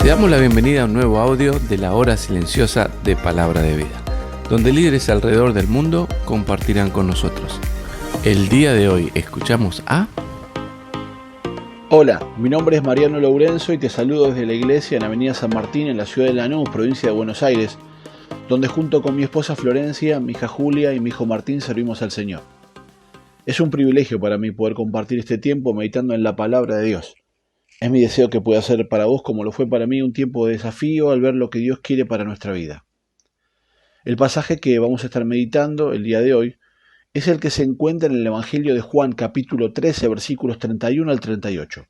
Te damos la bienvenida a un nuevo audio de la hora silenciosa de Palabra de Vida, donde líderes alrededor del mundo compartirán con nosotros. El día de hoy escuchamos a... Hola, mi nombre es Mariano Lourenzo y te saludo desde la iglesia en Avenida San Martín en la ciudad de Lanús, provincia de Buenos Aires, donde junto con mi esposa Florencia, mi hija Julia y mi hijo Martín servimos al Señor. Es un privilegio para mí poder compartir este tiempo meditando en la palabra de Dios. Es mi deseo que pueda ser para vos, como lo fue para mí, un tiempo de desafío al ver lo que Dios quiere para nuestra vida. El pasaje que vamos a estar meditando el día de hoy es el que se encuentra en el Evangelio de Juan, capítulo 13, versículos 31 al 38.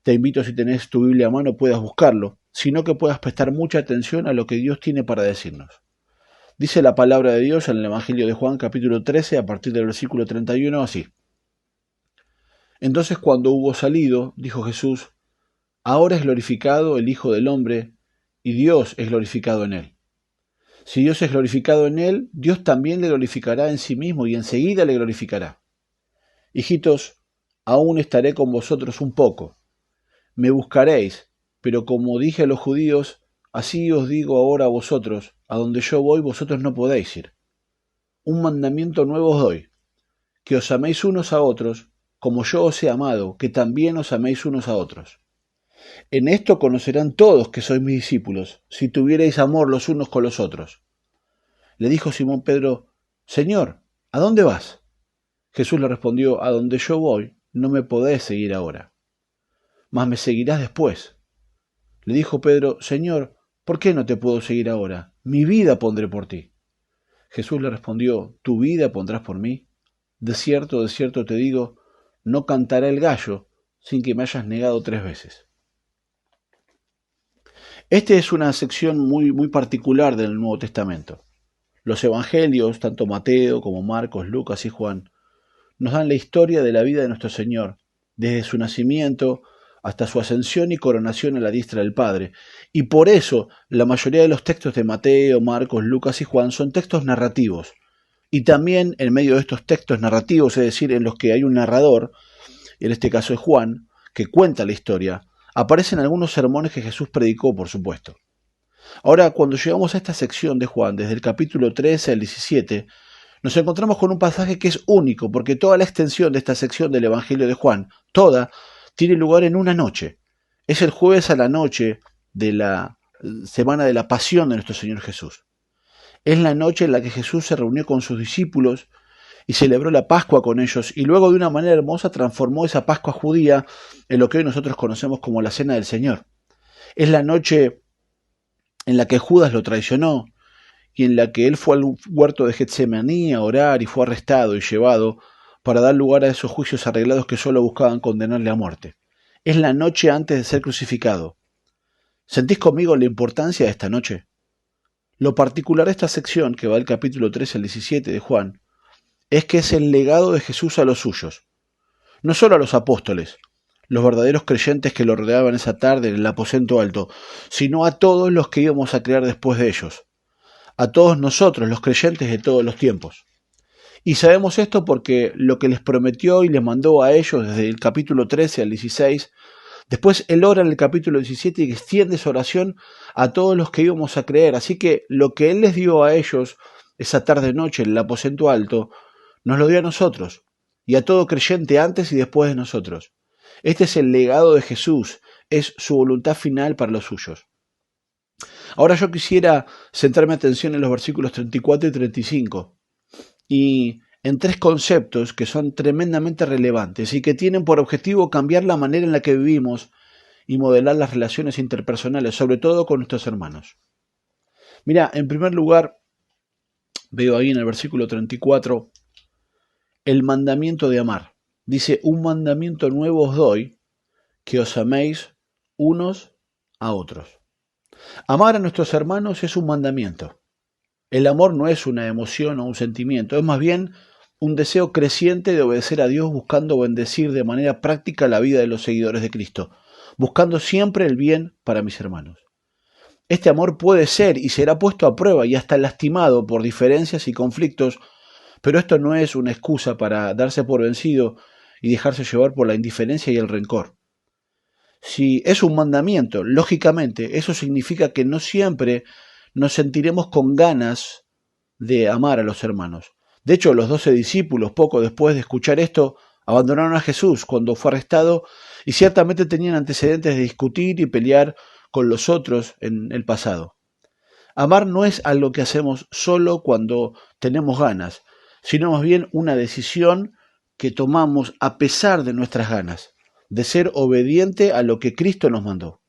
Te invito, si tenés tu Biblia a mano, puedas buscarlo, sino que puedas prestar mucha atención a lo que Dios tiene para decirnos. Dice la palabra de Dios en el Evangelio de Juan, capítulo 13, a partir del versículo 31, así. Entonces, cuando hubo salido, dijo Jesús: ahora es glorificado el Hijo del Hombre, y Dios es glorificado en él. Si Dios es glorificado en él, Dios también le glorificará en sí mismo, y enseguida le glorificará. Hijitos, aún estaré con vosotros un poco. Me buscaréis, pero como dije a los judíos, así os digo ahora a vosotros: a donde yo voy, vosotros no podéis ir. Un mandamiento nuevo os doy, que os améis unos a otros, como yo os he amado, que también os améis unos a otros. En esto conocerán todos que sois mis discípulos, si tuvierais amor los unos con los otros. Le dijo Simón Pedro: Señor, ¿a dónde vas? Jesús le respondió: a donde yo voy, no me podés seguir ahora, mas me seguirás después. Le dijo Pedro: Señor, ¿por qué no te puedo seguir ahora? Mi vida pondré por ti. Jesús le respondió: ¿tu vida pondrás por mí? De cierto te digo, no cantará el gallo sin que me hayas negado 3 veces. Esta es una sección muy particular del Nuevo Testamento. Los evangelios, tanto Mateo como Marcos, Lucas y Juan, nos dan la historia de la vida de nuestro Señor, desde su nacimiento hasta su ascensión y coronación a la diestra del Padre. Y por eso la mayoría de los textos de Mateo, Marcos, Lucas y Juan son textos narrativos. Y también en medio de estos textos narrativos, es decir, en los que hay un narrador, en este caso es Juan, que cuenta la historia, aparecen algunos sermones que Jesús predicó, por supuesto. Ahora, cuando llegamos a esta sección de Juan, desde el capítulo 13 al 17, nos encontramos con un pasaje que es único, porque toda la extensión de esta sección del Evangelio de Juan, toda, tiene lugar en una noche. Es el jueves a la noche de la semana de la pasión de nuestro Señor Jesús. Es la noche en la que Jesús se reunió con sus discípulos y celebró la Pascua con ellos, y luego de una manera hermosa transformó esa Pascua judía en lo que hoy nosotros conocemos como la Cena del Señor. Es la noche en la que Judas lo traicionó y en la que él fue al huerto de Getsemaní a orar y fue arrestado y llevado para dar lugar a esos juicios arreglados que solo buscaban condenarle a muerte. Es la noche antes de ser crucificado. ¿Sentís conmigo la importancia de esta noche? Lo particular de esta sección, que va del capítulo 13 al 17 de Juan, es que es el legado de Jesús a los suyos. No solo a los apóstoles, los verdaderos creyentes que lo rodeaban esa tarde en el aposento alto, sino a todos los que íbamos a creer después de ellos, a todos nosotros, los creyentes de todos los tiempos. Y sabemos esto porque lo que les prometió y les mandó a ellos desde el capítulo 13 al 16, después él ora en el capítulo 17 y extiende esa oración a todos los que íbamos a creer. Así que lo que él les dio a ellos esa tarde-noche en el aposento alto, nos lo dio a nosotros y a todo creyente antes y después de nosotros. Este es el legado de Jesús, es su voluntad final para los suyos. Ahora yo quisiera centrar mi atención en los versículos 34 y 35 y en 3 conceptos que son tremendamente relevantes y que tienen por objetivo cambiar la manera en la que vivimos y modelar las relaciones interpersonales, sobre todo con nuestros hermanos. Mira, en primer lugar, veo ahí en el versículo 34 el mandamiento de amar. Dice: un mandamiento nuevo os doy, que os améis unos a otros. Amar a nuestros hermanos es un mandamiento. El amor no es una emoción o un sentimiento, es más bien un deseo creciente de obedecer a Dios, buscando bendecir de manera práctica la vida de los seguidores de Cristo, buscando siempre el bien para mis hermanos. Este amor puede ser y será puesto a prueba y hasta lastimado por diferencias y conflictos, pero esto no es una excusa para darse por vencido y dejarse llevar por la indiferencia y el rencor. Si es un mandamiento, lógicamente, eso significa que no siempre nos sentiremos con ganas de amar a los hermanos. De hecho, los 12 discípulos, poco después de escuchar esto, abandonaron a Jesús cuando fue arrestado y ciertamente tenían antecedentes de discutir y pelear con los otros en el pasado. Amar no es algo que hacemos solo cuando tenemos ganas, sino más bien una decisión que tomamos a pesar de nuestras ganas, de ser obediente a lo que Cristo nos mandó.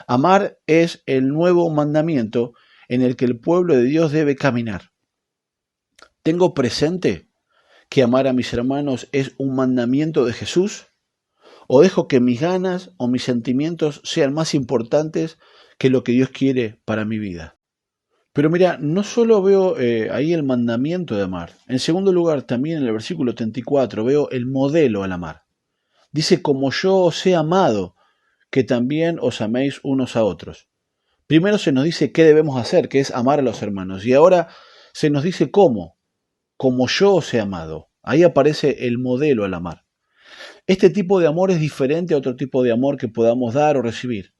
Amar es el nuevo mandamiento en el que el pueblo de Dios debe caminar. ¿Tengo presente que amar a mis hermanos es un mandamiento de Jesús? ¿O dejo que mis ganas o mis sentimientos sean más importantes que lo que Dios quiere para mi vida? Pero mira, no solo veo ahí el mandamiento de amar. En segundo lugar, también en el versículo 34 veo el modelo al amar. Dice, como yo os he amado, que también os améis unos a otros. Primero se nos dice qué debemos hacer, que es amar a los hermanos. Y ahora se nos dice cómo, como yo os he amado. Ahí aparece el modelo al amar. Este tipo de amor es diferente a otro tipo de amor que podamos dar o recibir.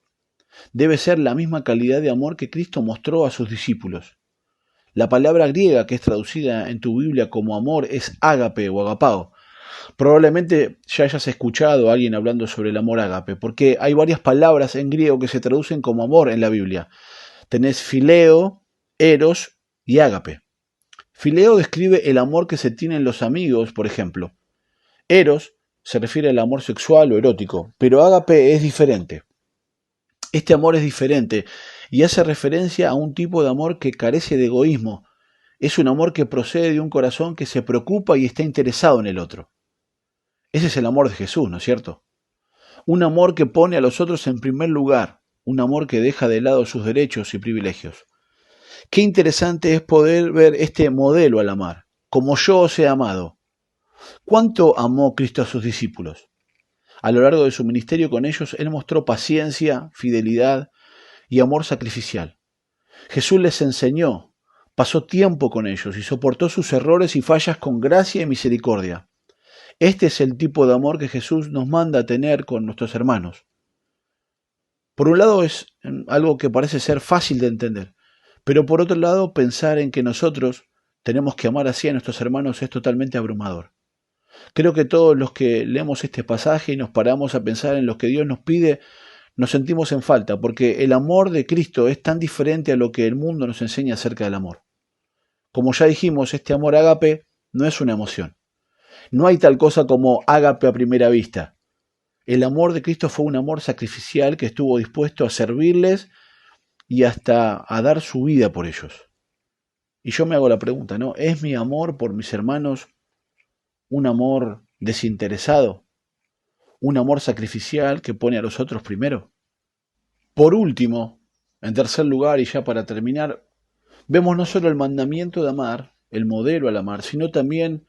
Debe ser la misma calidad de amor que Cristo mostró a sus discípulos. La palabra griega que es traducida en tu Biblia como amor es ágape o agapao. Probablemente ya hayas escuchado a alguien hablando sobre el amor ágape, porque hay varias palabras en griego que se traducen como amor en la Biblia. Tenés fileo, eros y ágape. Fileo describe el amor que se tienen los amigos, por ejemplo. Eros se refiere al amor sexual o erótico, pero ágape es diferente. Este amor es diferente y hace referencia a un tipo de amor que carece de egoísmo. Es un amor que procede de un corazón que se preocupa y está interesado en el otro. Ese es el amor de Jesús, ¿no es cierto? Un amor que pone a los otros en primer lugar, un amor que deja de lado sus derechos y privilegios. Qué interesante es poder ver este modelo al amar, como yo os he amado. ¿Cuánto amó Cristo a sus discípulos? A lo largo de su ministerio con ellos, Él mostró paciencia, fidelidad y amor sacrificial. Jesús les enseñó, pasó tiempo con ellos y soportó sus errores y fallas con gracia y misericordia. Este es el tipo de amor que Jesús nos manda a tener con nuestros hermanos. Por un lado es algo que parece ser fácil de entender, pero por otro lado pensar en que nosotros tenemos que amar así a nuestros hermanos es totalmente abrumador. Creo que todos los que leemos este pasaje y nos paramos a pensar en lo que Dios nos pide, nos sentimos en falta, porque el amor de Cristo es tan diferente a lo que el mundo nos enseña acerca del amor. Como ya dijimos, este amor ágape no es una emoción. No hay tal cosa como ágape a primera vista. El amor de Cristo fue un amor sacrificial que estuvo dispuesto a servirles y hasta a dar su vida por ellos. Y yo me hago la pregunta, ¿no? ¿Es mi amor por mis hermanos un amor desinteresado? ¿Un amor sacrificial que pone a los otros primero? Por último, en tercer lugar y ya para terminar, vemos no solo el mandamiento de amar, el modelo al amar, sino también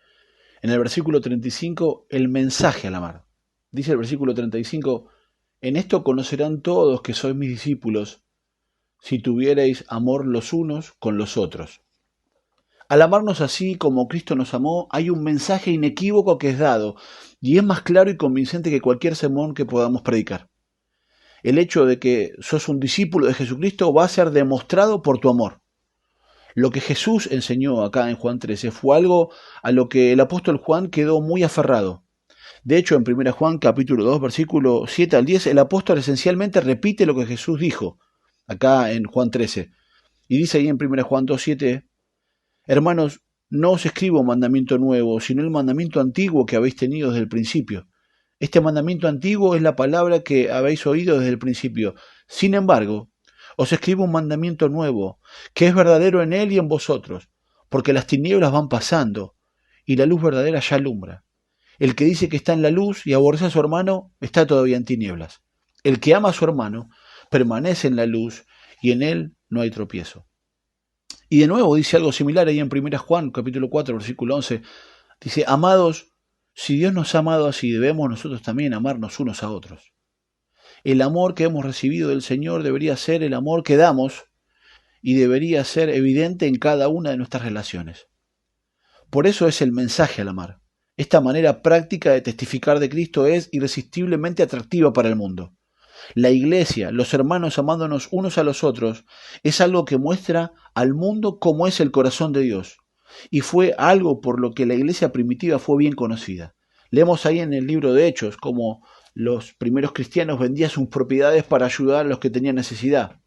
en el versículo 35 el mensaje al amar. Dice el versículo 35, en esto conocerán todos que sois mis discípulos, si tuvierais amor los unos con los otros. Al amarnos así como Cristo nos amó, hay un mensaje inequívoco que es dado, y es más claro y convincente que cualquier sermón que podamos predicar. El hecho de que sos un discípulo de Jesucristo va a ser demostrado por tu amor. Lo que Jesús enseñó acá en Juan 13 fue algo a lo que el apóstol Juan quedó muy aferrado. De hecho, en 1 Juan capítulo 2, versículo 7 al 10, el apóstol esencialmente repite lo que Jesús dijo acá en Juan 13. Y dice ahí en 1 Juan 2, 7, hermanos, no os escribo mandamiento nuevo, sino el mandamiento antiguo que habéis tenido desde el principio. Este mandamiento antiguo es la palabra que habéis oído desde el principio. Sin embargo, os escribo un mandamiento nuevo, que es verdadero en él y en vosotros, porque las tinieblas van pasando, y la luz verdadera ya alumbra. El que dice que está en la luz y aborrece a su hermano, está todavía en tinieblas. El que ama a su hermano, permanece en la luz, y en él no hay tropiezo. Y de nuevo dice algo similar ahí en 1 Juan, capítulo 4, versículo 11. Dice, amados, si Dios nos ha amado así, debemos nosotros también amarnos unos a otros. El amor que hemos recibido del Señor debería ser el amor que damos y debería ser evidente en cada una de nuestras relaciones. Por eso es el mensaje al amar. Esta manera práctica de testificar de Cristo es irresistiblemente atractiva para el mundo. La iglesia, los hermanos amándonos unos a los otros, es algo que muestra al mundo cómo es el corazón de Dios. Y fue algo por lo que la iglesia primitiva fue bien conocida. Leemos ahí en el libro de Hechos cómo los primeros cristianos vendían sus propiedades para ayudar a los que tenían necesidad.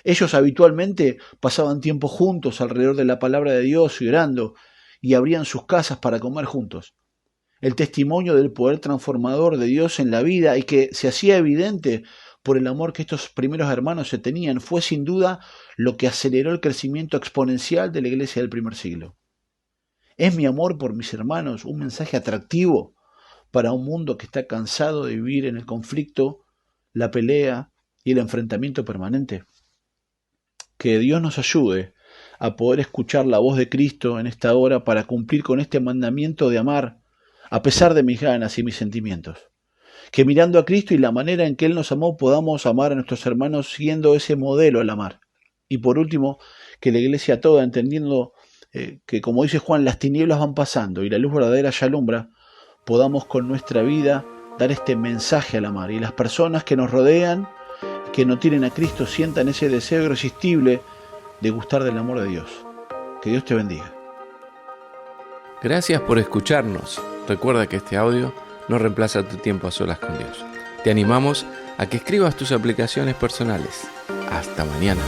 Ellos habitualmente pasaban tiempo juntos alrededor de la palabra de Dios y orando, y abrían sus casas para comer juntos. El testimonio del poder transformador de Dios en la vida y que se hacía evidente por el amor que estos primeros hermanos se tenían fue sin duda lo que aceleró el crecimiento exponencial de la iglesia del primer siglo. ¿Es mi amor por mis hermanos un mensaje atractivo para un mundo que está cansado de vivir en el conflicto, la pelea y el enfrentamiento permanente? Que Dios nos ayude a poder escuchar la voz de Cristo en esta hora para cumplir con este mandamiento de amar a pesar de mis ganas y mis sentimientos. Que mirando a Cristo y la manera en que Él nos amó podamos amar a nuestros hermanos siguiendo ese modelo al amar. Y por último, que la iglesia toda, entendiendo que como dice Juan, las tinieblas van pasando y la luz verdadera ya alumbra, podamos con nuestra vida dar este mensaje al amar. Y las personas que nos rodean, que no tienen a Cristo, sientan ese deseo irresistible de gustar del amor de Dios. Que Dios te bendiga. Gracias por escucharnos. Recuerda que este audio no reemplaza tu tiempo a solas con Dios. Te animamos a que escribas tus aplicaciones personales. Hasta mañana.